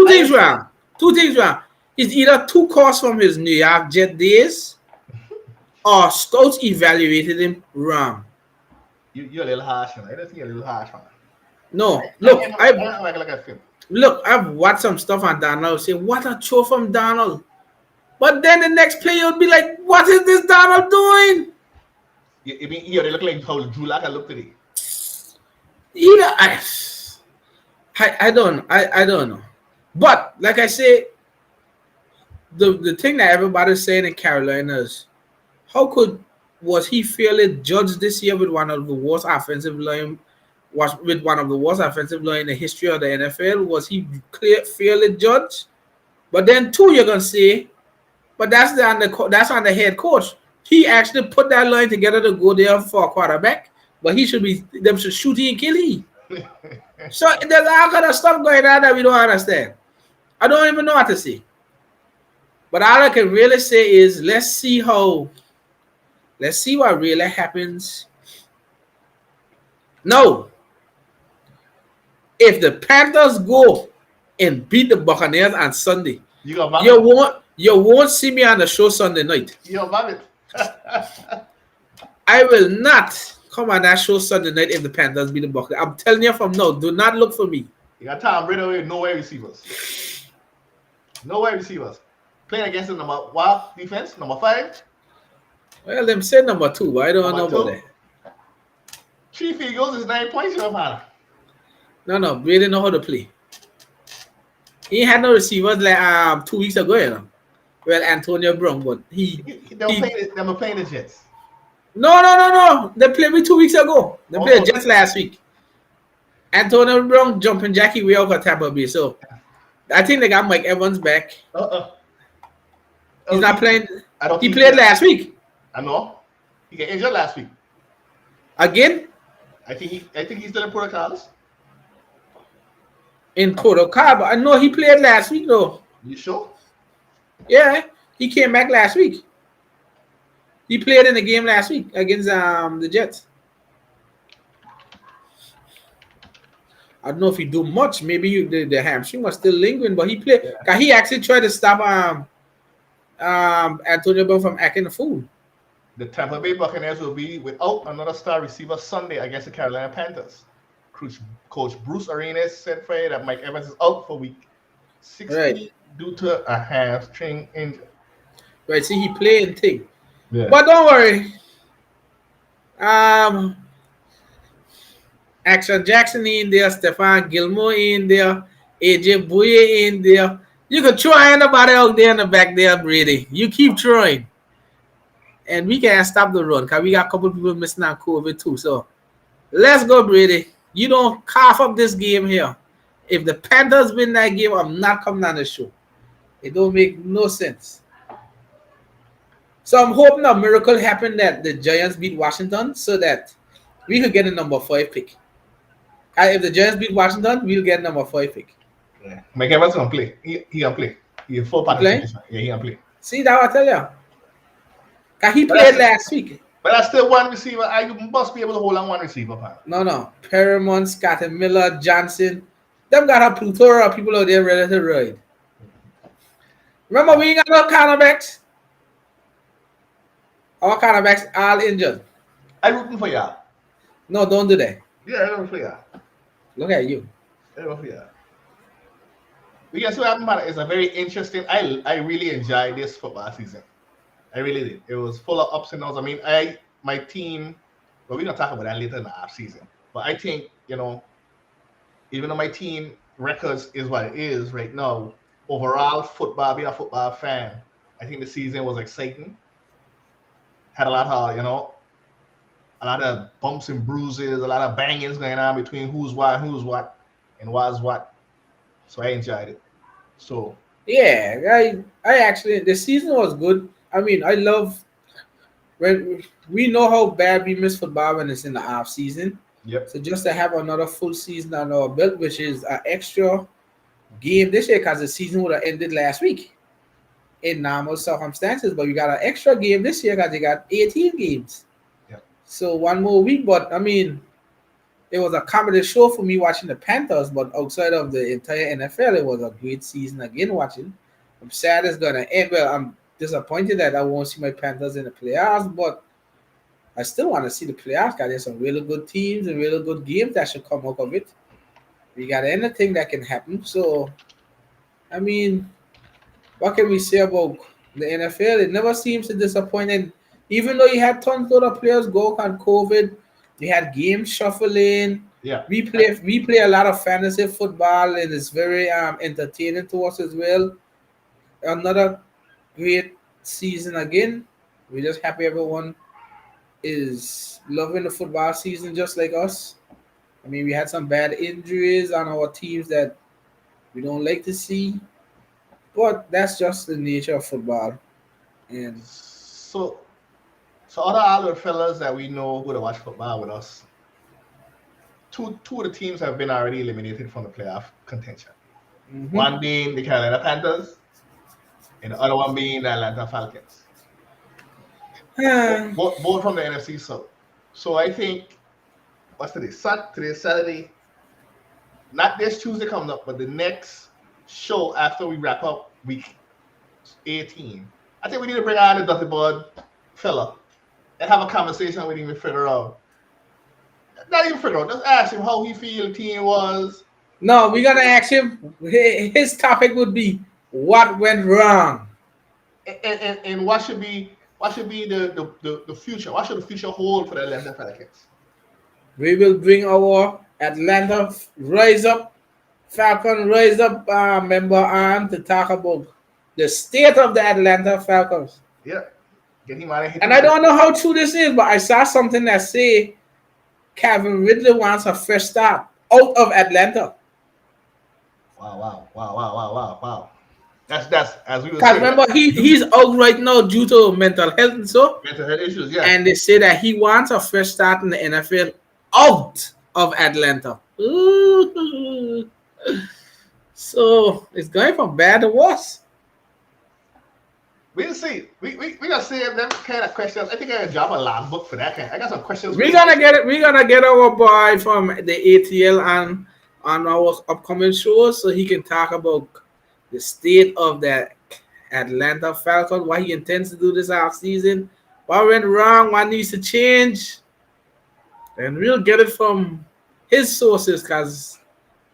things wrong. Two things wrong. He's either too cost from his New York Jet days, or scouts evaluated him wrong. You're a little harsh, man. I don't think you're a little harsh, man. No, look, I've watched some stuff on Donald. Say, what a throw from Donald. But then the next player would be like, what is this Donald doing? They look like how Drew Lock looked today. I don't know. But like I say, the thing that everybody's saying in Carolina is, was he fairly judged this year with one of the worst offensive line in the history of the NFL? Was he fairly judged? But then two, you're gonna say, but that's on the head coach. He actually put that line together to go there for a quarterback, but them should shoot he and kill he. So there's all kind of stuff going on that we don't understand. I don't even know what to say. But all I can really say is let's see what really happens. No. If the Panthers go and beat the Buccaneers on Sunday, you won't see me on the show Sunday night. You'll love it. I will not come on that show Sunday night if the Panthers beat the Buccaneers. I'm telling you from now, do not look for me. You got Tom Brady with no wide receivers. No wide receivers. Playing against the number defense, number 5. Well, them say number 2, but I don't know about that. Chief Eagles is 9 points, your man. No, we didn't know how to play. He had no receivers like 2 weeks ago, you know. Well, Antonio Brown, but they were playing the Jets. No. They played me 2 weeks ago. They played Jets last week. Antonio Brown jumping Jackie way over Tampa Bay. So I think they got Mike Evans back. He's not playing. He played last week. I know. He got injured last week. Again? I think he's still in protocols. In protocol, but I know he played last week though. You sure? Yeah, he came back last week. He played in the game last week against the Jets. I don't know if he do much. Maybe the hamstring was still lingering, but he played. Yeah. Cause he actually tried to stop Antonio Brown from acting a fool. The Tampa Bay Buccaneers will be without another star receiver Sunday against the Carolina Panthers. Coach Bruce Arenas said Friday that Mike Evans is out for week Right, 16 due to a hamstring injury. right. See, he playing thing, Yeah. but don't worry. Um, Action Jackson in there, Stefan Gilmore in there, AJ Bouye in there. You can try anybody out there in the back there, Brady. You keep trying. And we can't stop the run because we got a couple people missing on COVID too. So let's go, Brady. You don't cough up this game here. If the Panthers win that game, I'm not coming on the show. It don't make no sense. So I'm hoping a miracle happened that the Giants beat Washington so that we could get a number 5 pick. If the Giants beat Washington, we'll get number 5 pick. Yeah. Mike Evans gonna play. He gonna play. He full He playing? participation. Yeah, he gonna play. See that I tell you. Cause he But played that's last week. but that's still one receiver. I must be able to hold on one receiver, man. No. Perrimon, Scott and Miller, Johnson. Them got a plethora of people out there ready to ride. Remember, we ain't got no cornerbacks. Our cornerbacks all injured. I rooting for y'all. No, don't do that. Yeah, I rooting for y'all. Look at you. I rooting for y'all. Because what happened, man, it's a very interesting. I really enjoyed this football season. I really did. It was full of ups and downs. I mean, my team. Well, we're gonna talk about that later in the off season. But I think even though my team records is what it is right now, overall football, being a football fan, I think the season was exciting. Had a lot of a lot of bumps and bruises, a lot of bangings going on between who's what, and was what. So I enjoyed it. So Yeah, I actually the season was good. I mean, I love when we know how bad we miss football when it's in the off season. yep, So just to have another full season on our belt, which is an extra game this year, because the season would have ended last week in normal circumstances, but we got an extra game this year because they got 18 games. yep. So one more week, but I mean, it was a comedy show for me watching the Panthers, but outside of the entire NFL, it was a great season again watching. I'm sad it's gonna end. Well, I'm disappointed that I won't see my Panthers in the playoffs, but I still want to see the playoffs because there's some really good teams and really good games that should come out of it. We got anything that can happen. So, I mean, what can we say about the NFL? It never seems to disappoint. And even though you had tons of other players go on COVID, we had games shuffling. Yeah. We play a lot of fantasy football, and it's very entertaining to us as well. Another great season again. We're just happy everyone is loving the football season just like us. I mean, we had some bad injuries on our teams that we don't like to see, but that's just the nature of football. And So other older fellas that we know who to watch football with us, two of the teams have been already eliminated from the playoff contention. mhm. One being the Carolina Panthers, and the other one being the Atlanta Falcons. Both from the NFC South. So I think what's today? Today's Saturday. Not this Tuesday coming up, but the next show after we wrap up week 18. I think we need to bring on the Dirty Bud fella and have a conversation with him and figure out. Not even figure out, just ask him how he feel the team was. No, we're gonna ask him. His topic would be what went wrong. And what should be the future? What should the future hold for the Atlanta Falcons? We will bring our Atlanta Falcon Rise Up member on to talk about the state of the Atlanta Falcons. Yeah. Get him out of here. And I don't know how true this is, but I saw something that say Calvin Ridley wants a fresh start out of Atlanta. Wow. That's as we were Because saying. remember, he's out right now due to mental health and so. Mental health issues, yeah. And they say that he wants a fresh start in the NFL out of Atlanta. Ooh. So it's going from bad to worse. We'll see. We gotta save them kind of questions. I think I gotta drop a log book for that kind. I got some questions. We're gonna get our boy from the ATL on on our upcoming shows so he can talk about the state of the Atlanta Falcons, what he intends to do this offseason, what went wrong, what needs to change, and we'll get it from his sources because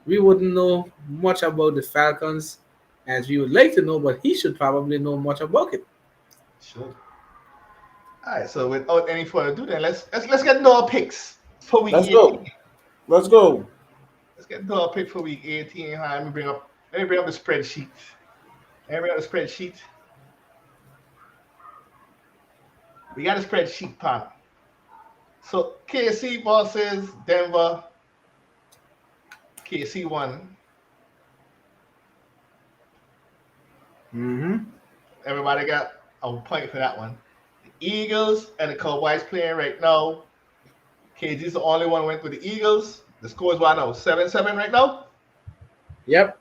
we wouldn't know much about the Falcons as we would like to know, but he should probably know much about it. Should. All right. So without any further ado, then let's get into our picks for week Let's 18. go. Let's go. Let's get into our pick for week 18. Let me bring up the spreadsheet. Let me bring up the spreadsheet. We got a spreadsheet, pan. So KC versus Denver. KC won. Mm-hmm. Everybody got a point for that one. The Eagles and the Cowboys playing right now. KG's the only one who went with the Eagles. The score is what now? 7-7 right now? Yep.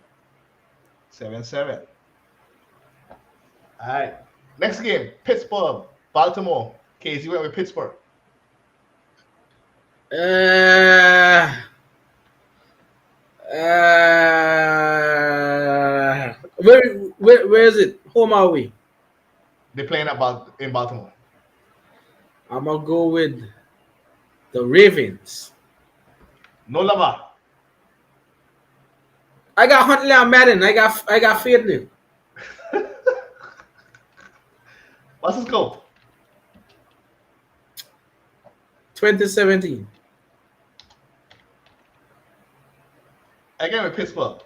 7-7. All right. Next game, Pittsburgh, Baltimore. KG went with Pittsburgh. Uh, where is it? Home are we? They're playing in Baltimore. I'm gonna go with the Ravens. No lava. I got Huntley on Madden. I got faith in him. What's his goal? 2017. Again with Pittsburgh.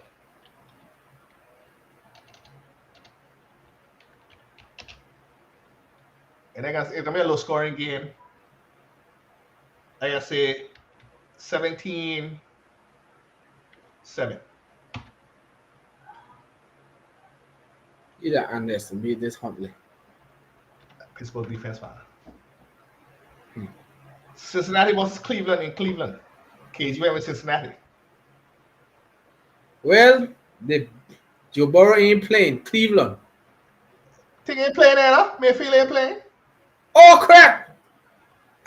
And it's gonna be a low scoring game. I gotta say 17-7. You don't underestimate this Huntley. Pittsburgh defense, man. Cincinnati versus Cleveland in Cleveland. KG went with Cincinnati. Well, Joe Burrow ain't playing. Cleveland. Think ain't playing there, huh? Mayfield ain't playing. Oh crap!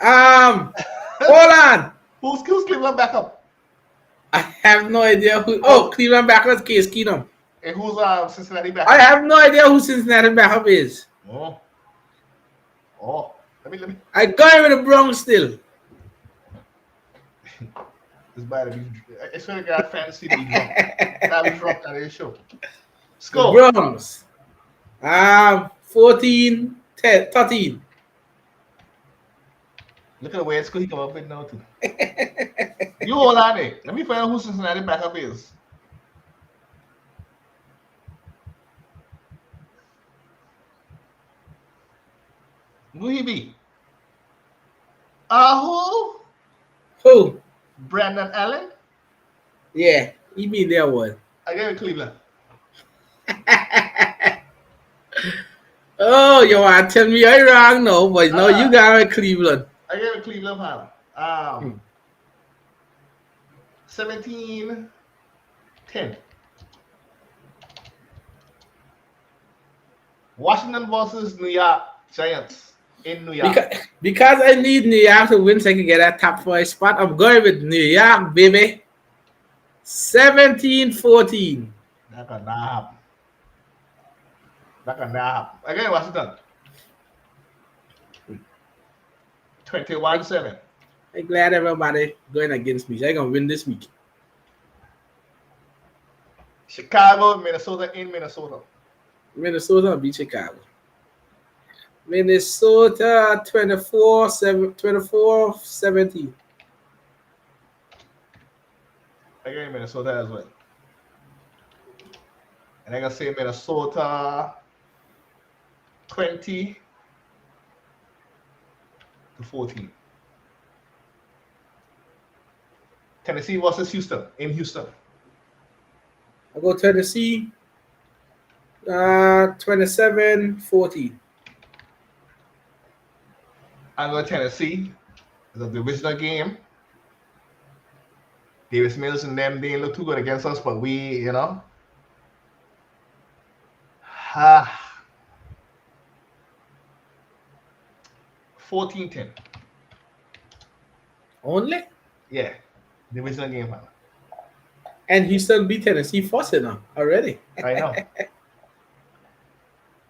Hold on. Who's Cleveland backup? I have no idea who. Oh, Cleveland backup is Case Keenum. And who's Cincinnati backup? I have no idea who Cincinnati backup is. Oh. Let me. I got him in the Bronx still. It's bad to be. I swear to God, fantasy to be drunk. Gotta be drunk on this show. Score. The Bronx. 14, 10, 13. Look at the way it's he come up with now too. You hold on there. Let me find out who Cincinnati backup is. Who he be? Who? Who? Brandon Allen? Yeah, he be there one. I gave it Cleveland. Oh, you want to tell me I wrong now, but no, you got it Cleveland. I gave it Cleveland, Hannah. 17-10. Washington versus New York Giants in New York. Because I need New York to win so I can get that top 5 spot, I'm going with New York, baby. 17-14. That can not happen. Again, Washington. 21-7. I'm glad everybody going against me. So I'm going to win this week. Chicago, Minnesota in Minnesota. Minnesota beat Chicago. Minnesota 24-17. Again, Minnesota as well. And I can say Minnesota 20-14. Tennessee versus Houston in Houston. I go Tennessee 27-14. I go Tennessee. It's a divisional game. Davis Mills and them didn't look too good against us, but we, 14-10. Only? Yeah. Divisional game, man. And Houston beat Tennessee first now already. I know.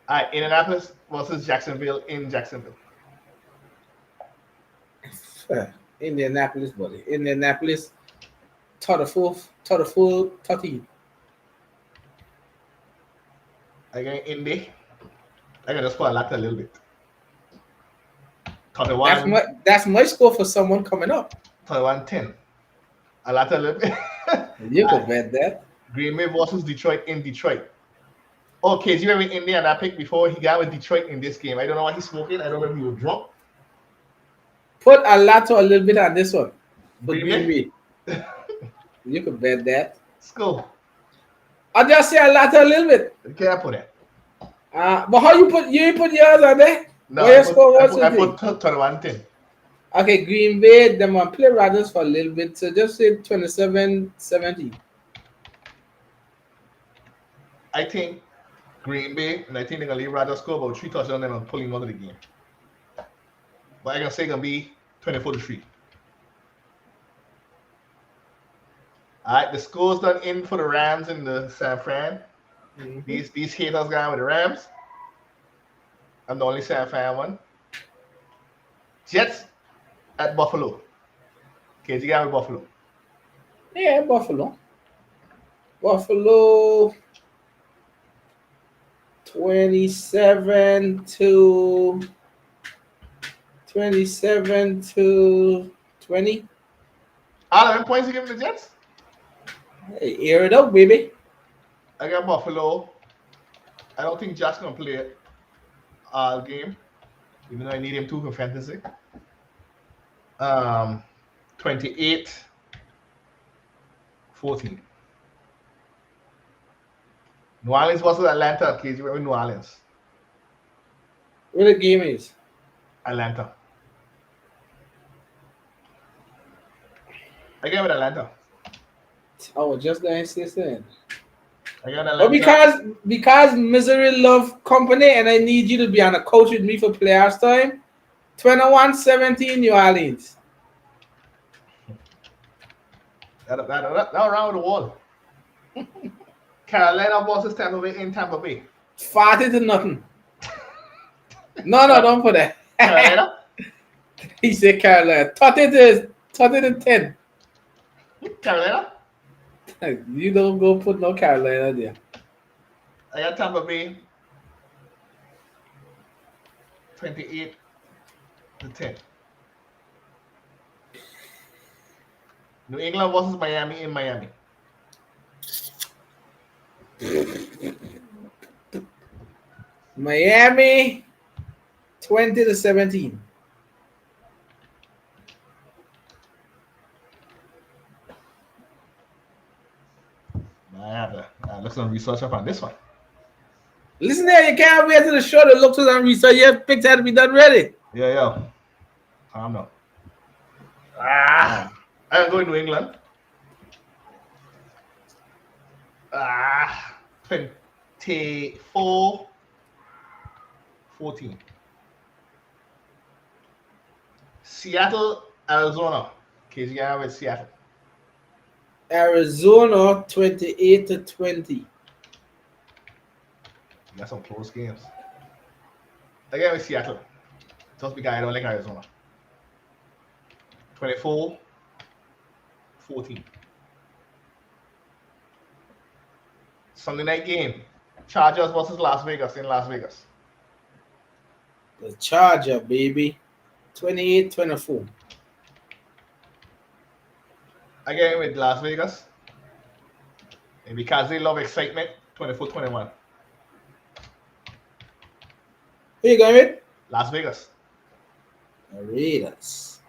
All right, Indianapolis versus Jacksonville in Jacksonville. Indianapolis, buddy. Indianapolis, 34, 13. Again, Indy. I can just put a lot a little bit. That's 31, my that's my score for someone coming up. 31, 10. A lot a little bit. You could bet that. Green Bay versus Detroit in Detroit. Okay, you remember Indy and I picked before he got with Detroit in this game. I don't know what he's smoking. I don't know if he was drunk. Put a lot or a little bit on this one for Green Green Bay. Bay. You could bet that. Let's go. I'll just say a lot or a little bit. You can't put it. But how you put yours on there? No, What your score was I today? put 31, 10. Okay, Green Bay, them want play Raiders for a little bit. So just say 27-17. I think Green Bay, and I think they're going to leave Raiders score about 3 touchdowns and then pulling out of the game. But I'm going to say it's going to be 24-3. All right, the score's done in for the Rams in the San Fran. Mm-hmm. These haters going with the Rams. I'm the only San Fran one. Jets at Buffalo. Okay, you got with Buffalo. Yeah, Buffalo. Buffalo 27 to 20. All of them points you give the Jets? Hey, air it up, baby. I got Buffalo. I don't think Josh gonna play all game, even though I need him to for fantasy. 28-14. New Orleans versus Atlanta. KG, we're in New Orleans. What the game is? Atlanta. I got with Atlanta. Oh, just the NCSN. I got Atlanta. But because misery love company and I need you to be on a coach with me for playoffs time, 21-17 New Orleans. That around the wall. Carolina versus Tampa Bay in Tampa Bay. 40 to nothing. No, don't put that. Carolina? He said Carolina. 30 to 10. Carolina? You don't go put no Carolina there. I got Tampa Bay 28-10. New England versus Miami in Miami. Miami 20 to 17. I have to look some research up on this one. Listen there, you can't wait to the show to look to some research. Your picks had to be done ready. Yeah. I'm not. I'm going to England. 24-14. Seattle, Arizona. KGI with Seattle. Arizona 28 to 20. You got some close games. Again with Seattle. Just because I don't like Arizona. 24-14. Sunday night game. Chargers versus Las Vegas in Las Vegas. The Charger, baby. 28-24. Again with Las Vegas. And because they love excitement, 24-21. Who you going with? Las Vegas. The Raiders.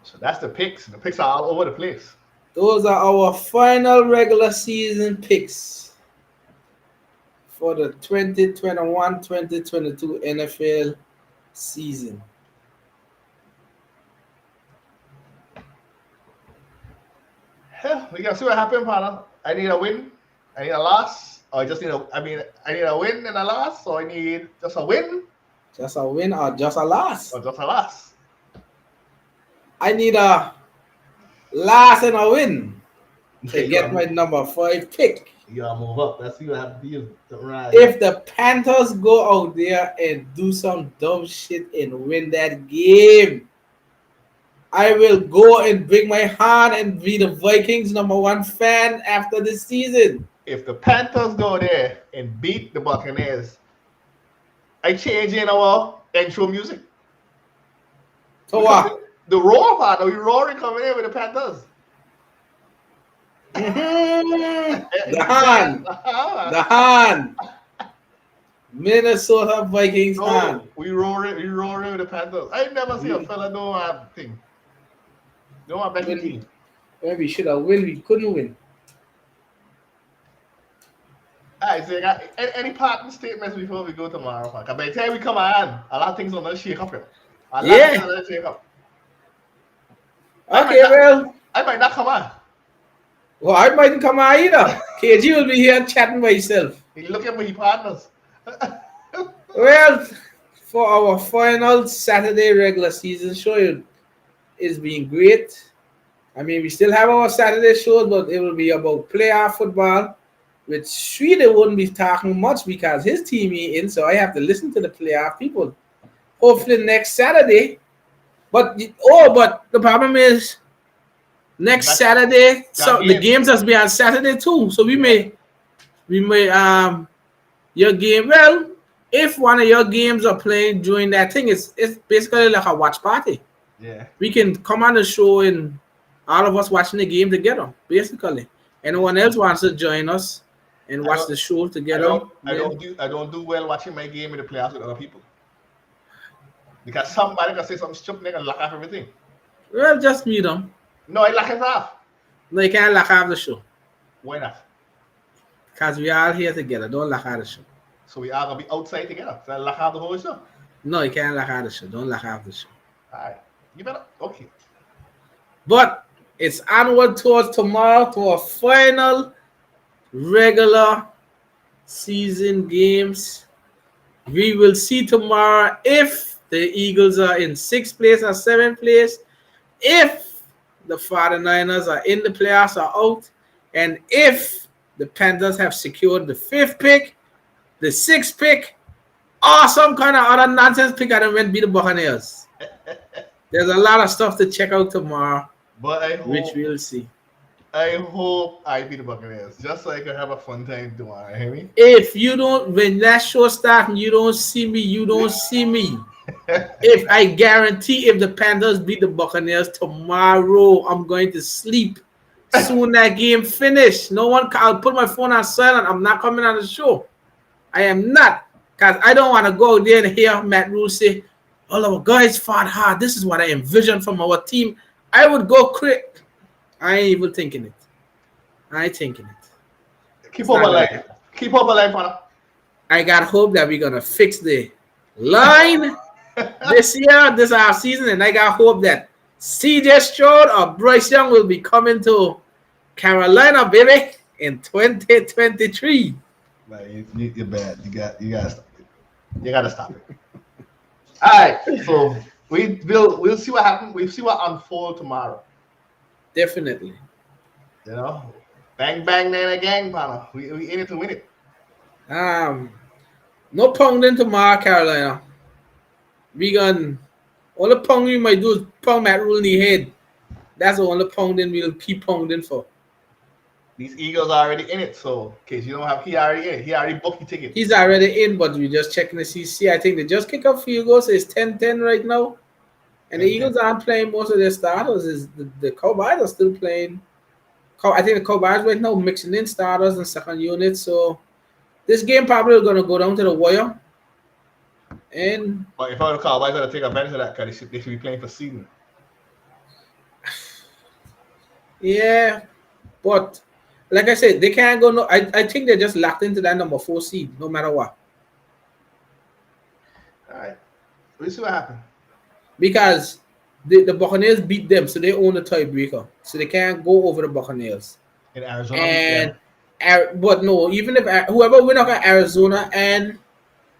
So that's the picks. The picks are all over the place. Those are our final regular season picks for the 2021-2022 NFL season. Yeah, we gotta see what happens, partner. I need a win. I need a loss. Or I just need a. I need a win and a loss. Or I need just a win. Just a win or just a loss? Or just a loss. I need a. last in a win Yeah, to get my number 5 pick. you gotta move up. Let's see what happens to you. Right. If the Panthers go out there and do some dumb shit and win that game, I will go and bring my hand and be the Vikings #1 fan after the season. If the Panthers go there and beat the Buccaneers, I change in our intro music. So Because what? the roar part, we roaring coming in with the Panthers. The hand. The hand. Minnesota Vikings hand. No, we roaring with the Panthers. I never see a fella do a thing. No one back team. When we should have win, we couldn't win. Alright, so you got any parting statements before we go tomorrow? Because by the time we come on, a lot of things are going to shake up here. A lot of things are going to shake up. Okay, well. I might not come on. Well, I mightn't come on either. KG will be here chatting by himself. He's looking for his partners. Well, for our final Saturday regular season show, it's been great. I mean, we still have our Saturday shows, but it will be about playoff football, which Sweetie wouldn't be talking much because his team is in, so I have to listen to the playoff people. Hopefully next Saturday. But the problem is next Saturday, so the games has been on Saturday too. So we may your game. Well, if one of your games are playing during that thing, it's basically like a watch party. Yeah. We can come on the show and all of us watching the game together, basically. Anyone else wants to join us and watch the show together? I don't do well watching my game in the playoffs with other people. Because somebody can say something stupid, they can lock off everything. Well, just mute them. No, I lock it off. No, you can't lock off the show. Why not? Because we are here together. Don't lock out the show. So we are going to be outside together. So I lock out the whole show? No, you can't lock out the show. Don't lock out the show. All right. You better. Okay. But it's onward towards tomorrow to our final regular season games. We will see tomorrow if the Eagles are in 6th place or 7th place, if the 49ers are in the playoffs or out, and if the Panthers have secured the 5th pick, the 6th pick, or some kind of other nonsense pick and went beat the Buccaneers. There's a lot of stuff to check out tomorrow, which we'll see. I hope I beat the Buccaneers, just so I can have a fun time tomorrow. Hear me? If you don't, when that show starts and you don't see me, you don't see me. If I guarantee if the Panthers beat the Buccaneers tomorrow, I'm going to sleep. Soon that game finish. No one, I'll put my phone on silent. I'm not coming on the show. I am not. Because I don't want to go there and hear Matt Rule say, all our guys fought hard. This is what I envisioned from our team. I would go quick. I ain't even thinking it. I ain't thinking it. Keep up a line. Keep up a line, partner. I got hope that we're going to fix the line this year, this our season, and I got hope that CJ Stroud or Bryce Young will be coming to Carolina, baby, in 2023. Man, you're bad. You gotta stop it. You gotta stop it. All right, so we'll see what happens. We'll see what unfolds tomorrow. Definitely. You know, bang bang then again, partner. We in it to win it. No pounding tomorrow, Carolina. We gonna all the pounding we might do is pound Matt Rule in the head. That's the only pounding we'll keep pounding for. These Eagles are already in it, so in case you don't have, he already in it. He already booked the ticket. He's already in, but we're just checking the CC. I think they just kick up field goals. So it's 10-10 right now. And the Eagles aren't playing most of their starters. Is the Cowboys are still playing. I think the Cowboys right now mixing in starters and second units. So this game probably going to go down to the wire. And but if I were the Cowboys, I'm going to take advantage of that because they should be playing for season. Yeah, but like I said, they can't go. No, I think they're just locked into that number 4 seed, no matter what. All right, we'll see what happens. Because the Buccaneers beat them, so they own the tiebreaker, so they can't go over the Buccaneers. In Arizona, but no, even if whoever win up at Arizona and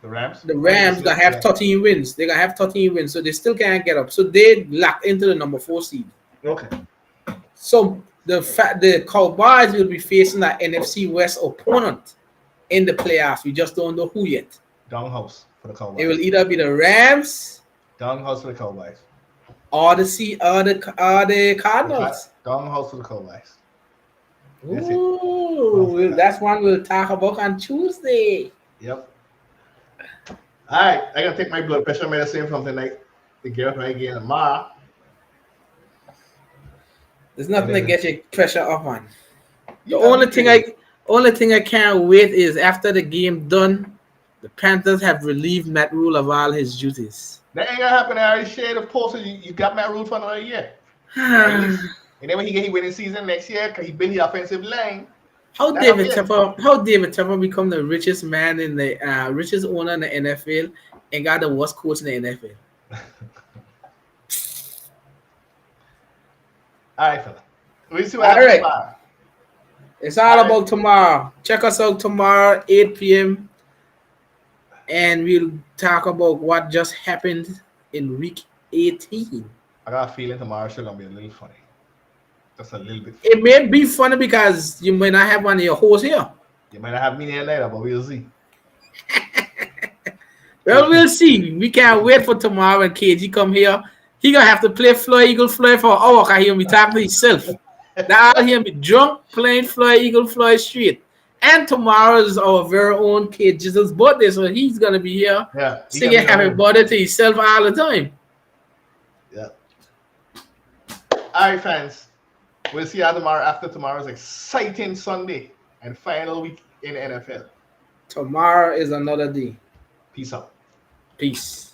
the Rams gonna have 13 wins. They're gonna have 13 wins, so they still can't get up. So they locked into the number 4 seed. Okay. So the Cowboys will be facing an NFC West opponent in the playoffs. We just don't know who yet. Donghouse for the It will Cowboys. either be the Rams Donghouse for the Cowboys. or the Cardinals. Donghouse for the Cowboys. That's it. That's one we'll talk about on Tuesday. Yep. All right, I gotta take my blood pressure medicine from tonight to get up again tomorrow. There's And nothing to then get your pressure up on. The you got me only thing I can't wait is after the game done, the Panthers have relieved Matt Rule of all his duties. That ain't gonna happen. I already shared the post. You got Matt Rule for another year, at least. And then when he get his winning season next year, because he built the offensive line. How David Tepper become the richest man in the richest owner in the NFL and got the worst coach in the NFL? All right, fella. We'll see what All happens right. tomorrow. It's all about tomorrow. Check us out tomorrow, 8 p.m. And we'll talk about what just happened in week 18. I got a feeling tomorrow's show gonna be a little funny. Just a little bit funny. It may be funny because you may not have one of your hosts here. You might not have me there later, but we'll see. Well, we'll see. We can't wait for tomorrow when KG come here. He gonna have to play Floyd Eagle Floyd for an hour. Cause he'll be talking to himself. Now he'll be drunk playing Floyd Eagle Floyd Street. And tomorrow is our very own kid Jesus' birthday, so he's gonna be here singing happy birthday to himself all the time. Yeah. All right, fans. We'll see you tomorrow after tomorrow's exciting Sunday and final week in NFL. Tomorrow is another day. Peace out. Peace.